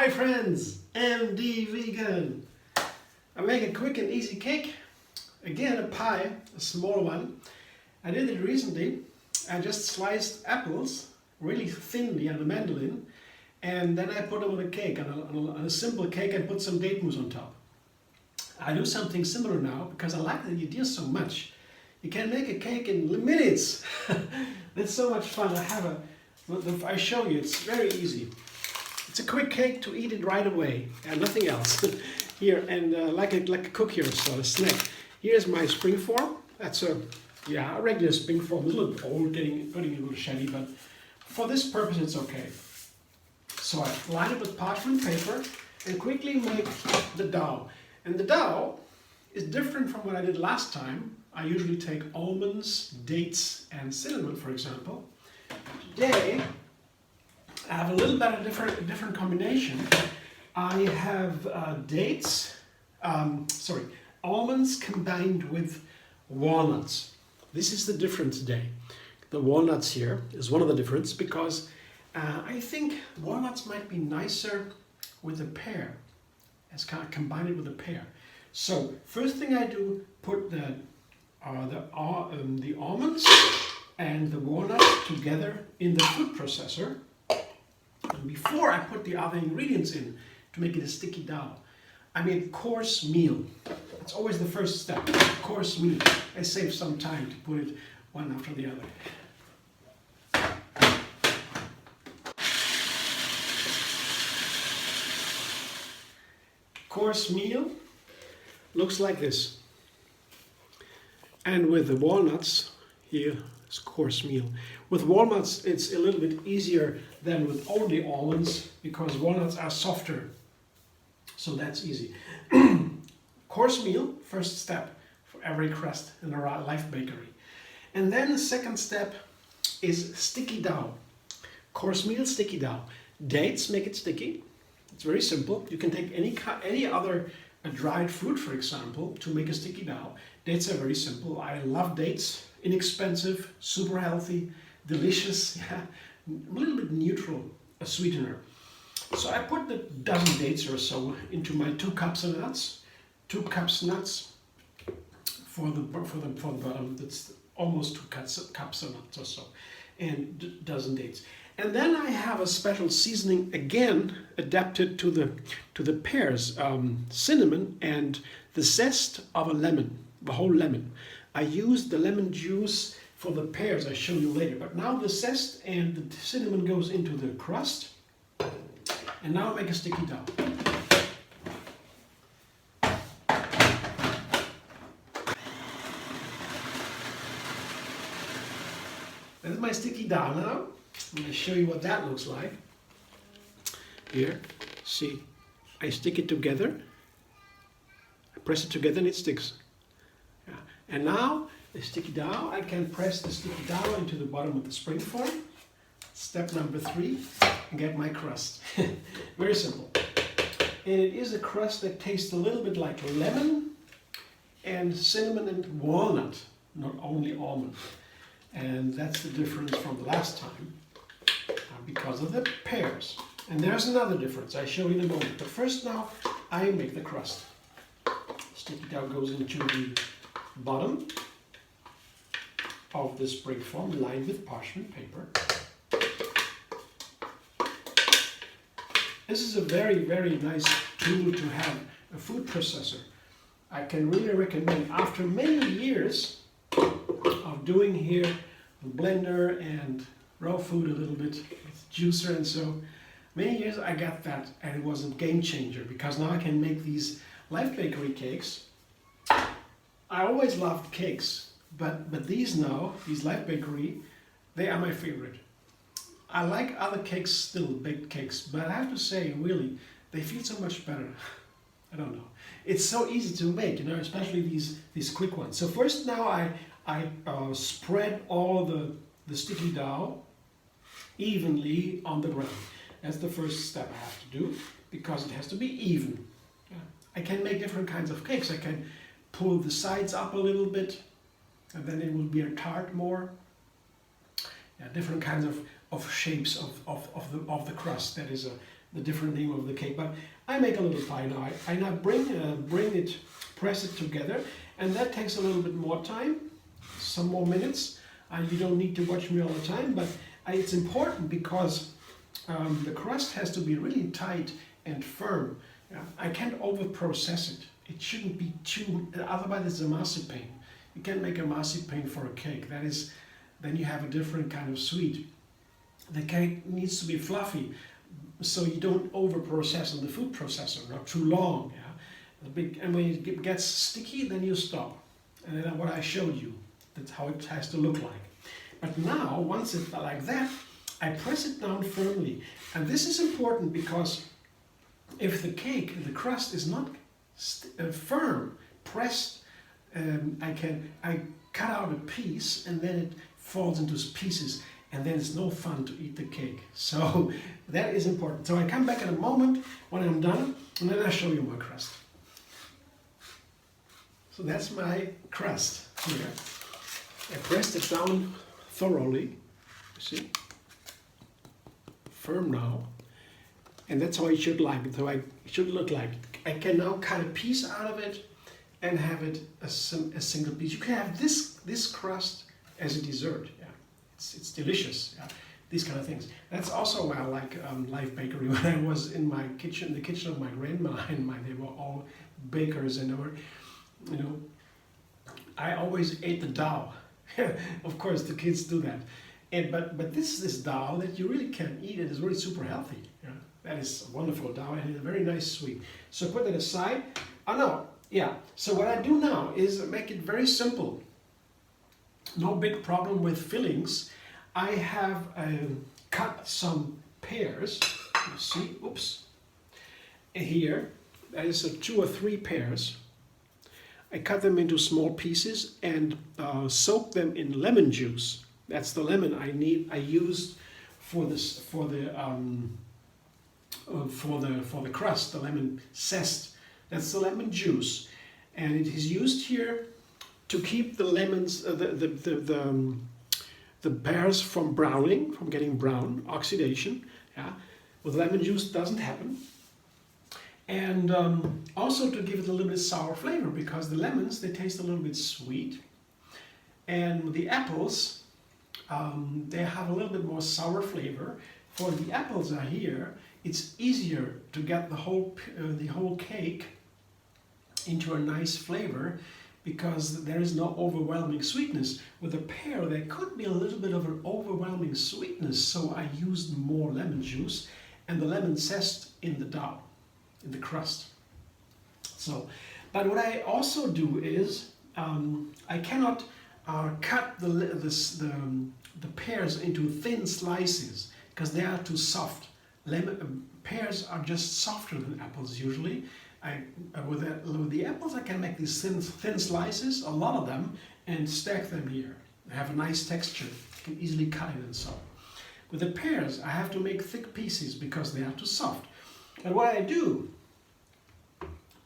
Hi friends, MD Vegan. I make a quick and easy cake. Again, a pie, a small one. I did it recently. I just sliced apples really thinly on a mandolin, and then I put them on a cake, on a simple cake, and put some date mousse on top. I do something similar now because I like the idea so much. You can make a cake in minutes. That's so much fun. I show you, it's very easy. It's a quick cake to eat it right away and nothing else. Here, and like a cookie or so, a snack. Here's my springform. That's a regular springform. It's a little old, getting a little shabby, but for this purpose it's okay. So I line it with parchment paper and quickly make the dough. And the dough is different from what I did last time. I usually take almonds, dates, and cinnamon, for example. Today I have a little bit of different combination. I have almonds combined with walnuts. This is the difference today. The walnuts here is one of the difference because I think walnuts might be nicer with a pear. It's kind of combine it with a pear. So first thing I do, put the almonds and the walnuts together in the food processor. And before I put the other ingredients in to make it a sticky dough, I made coarse meal. It's always the first step, coarse meal. I save some time to put it one after the other. Coarse meal looks like this. And with the walnuts, here is coarse meal. With walnuts, it's a little bit easier than with only almonds because walnuts are softer. So that's easy. Coarse meal, first step for every crust in a life bakery. And then the second step is sticky dough. Coarse meal, sticky dough. Dates make it sticky. It's very simple. You can take any other dried fruit, for example, to make a sticky dough. Dates are very simple. I love dates. Inexpensive, super healthy, delicious, a little bit neutral, a sweetener. So I put the dozen dates or so into my 2 cups of nuts. 2 cups nuts for the bottom. That's almost 2 cups of nuts or so, and dozen dates. And then I have a special seasoning again adapted to the pears, cinnamon and the zest of a lemon, the whole lemon. I used the lemon juice for the pears, I'll show you later. But now the zest and the cinnamon goes into the crust. And now I make a sticky dough. This is my sticky dough now. I'm going to show you what that looks like. Here, see, I stick it together. I press it together and it sticks. And now, the sticky dough, I can press the sticky dough into the bottom of the springform. Step number 3, and get my crust. Very simple. And it is a crust that tastes a little bit like lemon and cinnamon and walnut, not only almond. And that's the difference from the last time, because of the pears. And there's another difference, I'll show you in a moment. But first now, I make the crust. Sticky dough goes into the bottom of the springform lined with parchment paper. This is a very, very nice tool to have, a food processor. I can really recommend. After many years of doing here blender and raw food a little bit with juicer and so, many years I got that, and it was a game changer because now I can make these life bakery cakes. I always loved cakes, but these now, these life bakery, they are my favorite. I like other cakes still, baked cakes, but I have to say, really, they feel so much better. I don't know. It's so easy to make, especially these quick ones. So first now I spread all the sticky dough evenly on the ground. That's the first step I have to do because it has to be even. I can make different kinds of cakes. I can pull the sides up a little bit, and then it will be a tart more. Different kinds of shapes of the crust. That is a the different name of the cake. But I make a little pie now. I now bring it, press it together, and that takes a little bit more time, some more minutes. You don't need to watch me all the time, but it's important because the crust has to be really tight and firm. Yeah? I can't over-process it. It shouldn't be too, otherwise it's a marzipan. You can't make a marzipan for a cake. That is, then you have a different kind of sweet. The cake needs to be fluffy, so you don't over-process in the food processor, not too long. Yeah? And when it gets sticky, then you stop. And then what I showed you, that's how it has to look like. But now, once it's like that, I press it down firmly. And this is important because if the cake, the crust is not firm, pressed, I cut out a piece and then it falls into pieces, and then it's no fun to eat the cake. So that is important. So I come back in a moment when I'm done, and then I show you my crust. So that's my crust here. I pressed it down thoroughly, you see, firm now, and that's how it should like. So it should look like. I can now cut a piece out of it and have it a single piece. You can have this crust as a dessert. Yeah, it's delicious. Yeah, these kind of things. That's also why I like Life Bakery. When I was in my kitchen, the kitchen of my grandma, and they were all bakers, and they were, you know, I always ate the dough. Of course, the kids do that. But this dough that you really can eat, it is really super healthy. Yeah? That is a wonderful dough, and it's very nice sweet. So put that aside. Oh no, yeah. So what I do now is make it very simple. No big problem with fillings. I have cut some pears. You see, oops. Here, that is 2 or 3 pears. I cut them into small pieces and soak them in lemon juice. That's the lemon I used for this for the crust, the lemon zest. That's the lemon juice, and it is used here to keep the lemons, the pears from browning, from getting brown, oxidation. Yeah, with lemon juice doesn't happen. And also to give it a little bit sour flavor, because the lemons, they taste a little bit sweet, and the apples, they have a little bit more sour flavor. For the apples are here, it's easier to get the whole cake into a nice flavor, because there is no overwhelming sweetness. With a pear, there could be a little bit of an overwhelming sweetness, so I used more lemon juice and the lemon zest in the dough, in the crust. So, but what I also do is I cannot cut the pears into thin slices because they are too soft. Pears are just softer than apples usually. With the apples I can make these thin slices, a lot of them, and stack them here. They have a nice texture. You can easily cut it and so. With the pears I have to make thick pieces because they are too soft. And what I do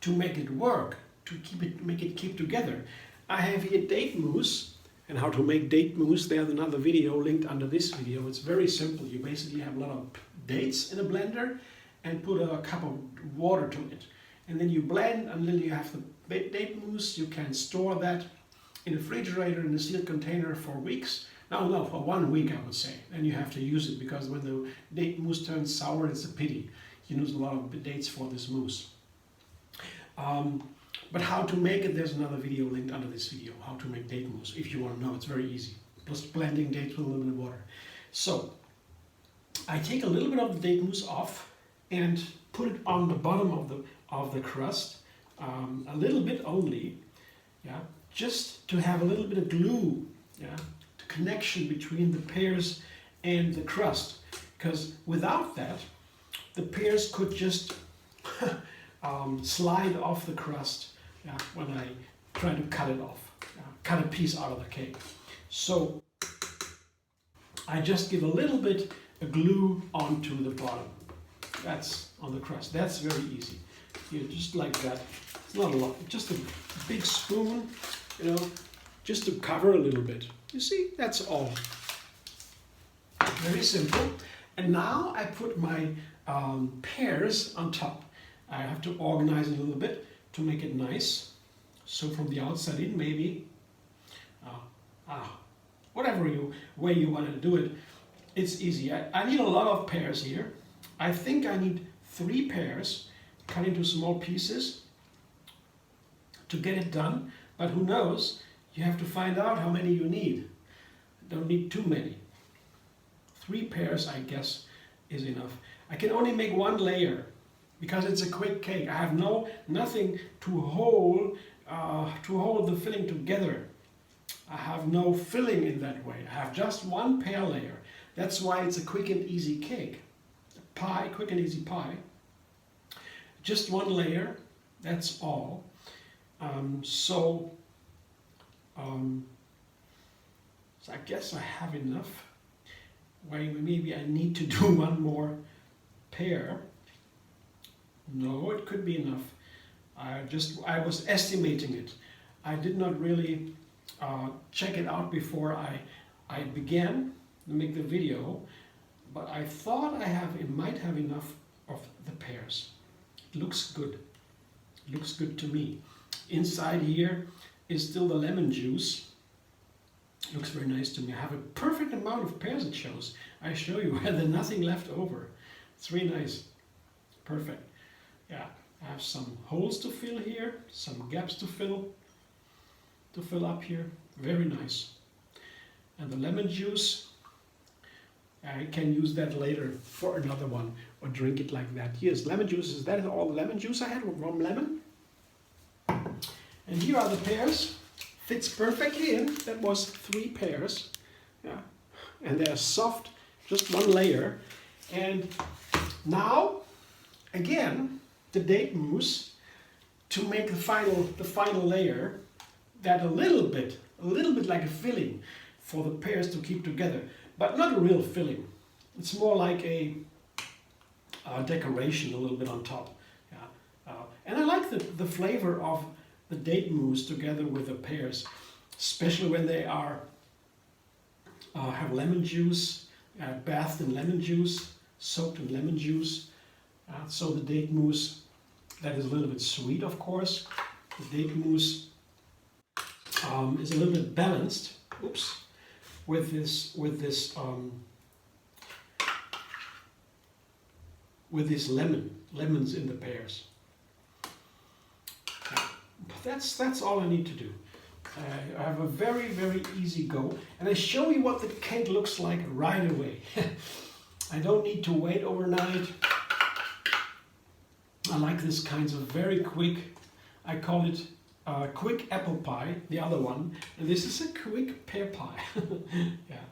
to make it work, to make it keep together, I have here date mousse. And how to make date mousse, there's another video linked under this video. It's very simple. You basically have a lot of dates in a blender and put a cup of water to it. And then you blend until you have the date mousse. You can store that in a refrigerator in a sealed container for weeks. No, for 1 week I would say. Then you have to use it, because when the date mousse turns sour, it's a pity. You lose a lot of dates for this mousse. But how to make it, there's another video linked under this video, how to make date mousse, if you want to know. It's very easy. Just blending dates with a little bit of water. So, I take a little bit of the date mousse off and put it on the bottom of the crust, a little bit only, yeah, just to have a little bit of glue, yeah, the connection between the pears and the crust. Because without that, the pears could just slide off the crust, yeah, when I try to cut it off, cut a piece out of the cake. So I just give a little bit of glue onto the bottom. That's on the crust. That's very easy. You just like that. It's not a lot. Just a big spoon, you know, just to cover a little bit. You see, that's all. Very simple. And now I put my pears on top. I have to organize it a little bit to make it nice. So from the outside in, maybe, whatever way you want to do it, it's easy. I need a lot of pears here. I think I need 3 pears cut into small pieces to get it done. But who knows? You have to find out how many you need. Don't need too many. 3 pears, I guess, is enough. I can only make 1 layer because it's a quick cake. I have nothing to hold the filling together. I have no filling in that way. I have just 1 pear layer. That's why it's a quick and easy cake. Pie, quick and easy pie. Just 1 layer. That's all. So I guess I have enough. Maybe I need to do 1 more pear. No, it could be enough. I was estimating it. I did not really check it out before I began to make the video, but I thought it might have enough of the pears. It looks good. It looks good to me. Inside here is still the lemon juice. Looks very nice to me. I have a perfect amount of pears, it shows. I show you, there's nothing left over. It's really nice. Perfect. Yeah, I have some holes to fill here, some gaps to fill up here. Very nice. And the lemon juice, I can use that later for another one or drink it like that. Yes, lemon juice, is that all the lemon juice I had from lemon? And here are the pears. Fits perfectly in. That was 3 pears. Yeah. And they're soft, just 1 layer. And now, again, the date mousse to make the final layer. That a little bit like a filling for the pears to keep together, but not a real filling. It's more like a decoration, a little bit on top. Yeah. And I like the flavor of the date mousse together with the pears, especially when they have lemon juice, bathed in lemon juice, soaked in lemon juice. So the date mousse, that is a little bit sweet, of course. The date mousse is a little bit balanced. Oops, with this lemons in the pears. That's all I need to do. I have a very easy go, and I show you what the cake looks like right away. I don't need to wait overnight. I like this kinds of very quick. I call it quick apple pie, the other one, and this is a quick pear pie. Yeah,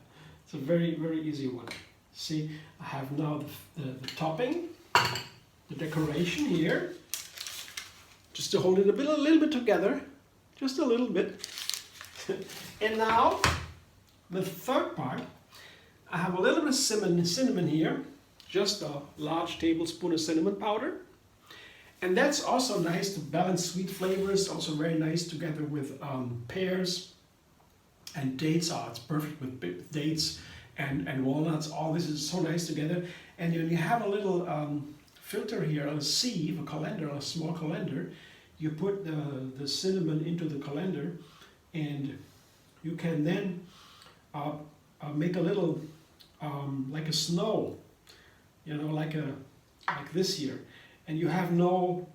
it's a very easy one. See, I have now the topping, the decoration here, just to hold it a little bit together, just a little bit. And now the third part, I have a little bit of cinnamon here, just a large tablespoon of cinnamon powder. And that's also nice to balance sweet flavors, also very nice together with pears and dates. Oh, it's perfect with dates and walnuts. All this is so nice together. And when you have a little filter here, a sieve, a colander, a small colander, you put the cinnamon into the colander, and you can then make a little, like a snow, you know, like this here. And you have no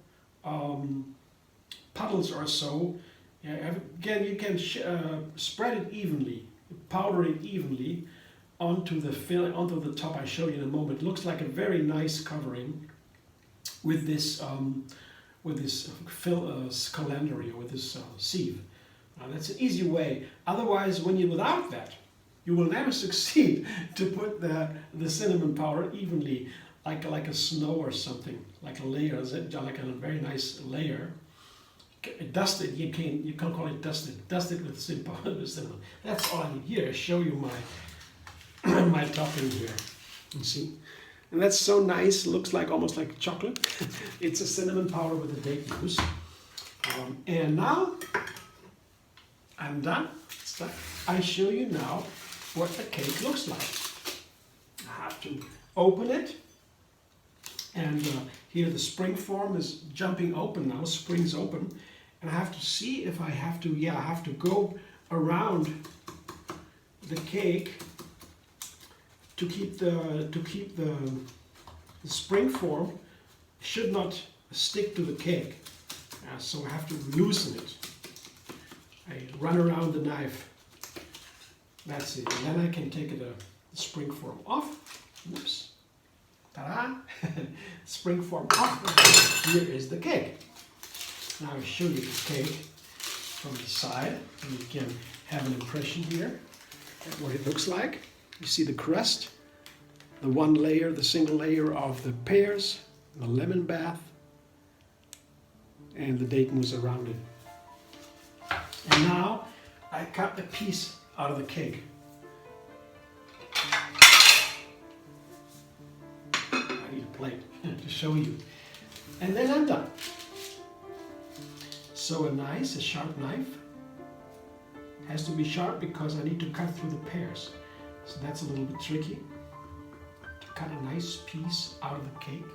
puddles or so. Yeah, again, you can spread it evenly, powder it evenly onto the top. I show you in a moment. It looks like a very nice covering with this colander here, with this sieve. That's an easy way. Otherwise, when you're without that, you will never succeed to put the cinnamon powder evenly. Like a snow or something, like a layer, like a very nice layer. Dusted, you can't call it dusted. Dusted with cinnamon. That's all I need. Here, I show you my my topping here. You see, and that's so nice. Looks like almost like chocolate. It's a cinnamon powder with a date mousse. And now I'm done. I show you now what the cake looks like. I have to open it, and here the springform is jumping open now, springs open, and I have to see if I have to, I have to go around the cake to keep the springform should not stick to the cake. So I have to loosen it. I run around the knife. That's it. And then I can take the springform off. Whoops. Ta-da! Springform off. Here is the cake. Now I'll show you the cake from the side. And you can have an impression here of what it looks like. You see the crust, the one layer, the single layer of the pears, the lemon bath, and the date mousse around it. And now I cut the piece out of the cake. I need a plate to show you. And then I'm done. So a sharp knife. Has to be sharp because I need to cut through the pears. So that's a little bit tricky. To cut a nice piece out of the cake.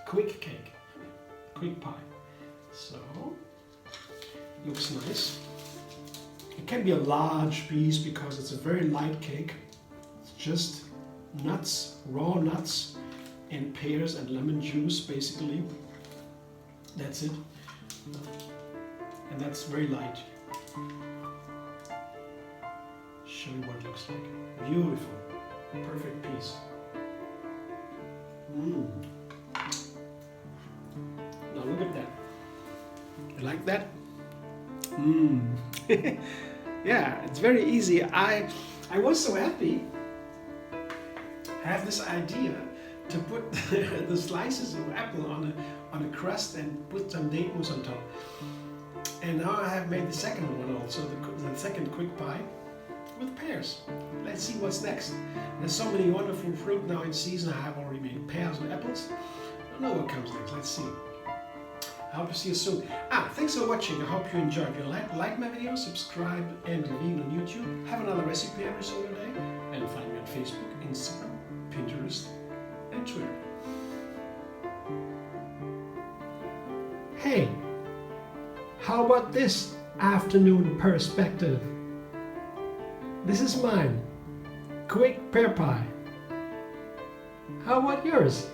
Quick cake. Quick pie. So, looks nice. It can be a large piece because it's a very light cake. It's just nuts, raw nuts, and pears and lemon juice basically. That's it. And that's very light. Show you what it looks like. Beautiful. Perfect piece. Now look at that. You like that? Yeah, it's very easy. I was so happy. I have this idea to put the slices of apple on a crust and put some date mousse on top. And now I have made the second one also, the second quick pie with pears. Let's see what's next. There's so many wonderful fruit now in season. I have already made pears and apples. I don't know what comes next. Let's see. I hope to see you soon. Thanks for watching. I hope you enjoyed. If you like my video, subscribe and leave on YouTube. Have another recipe every single day. And find me on Facebook, Instagram, Pinterest, and Twitter. Hey, how about this afternoon perspective? This is mine. Quick pear pie. How about yours?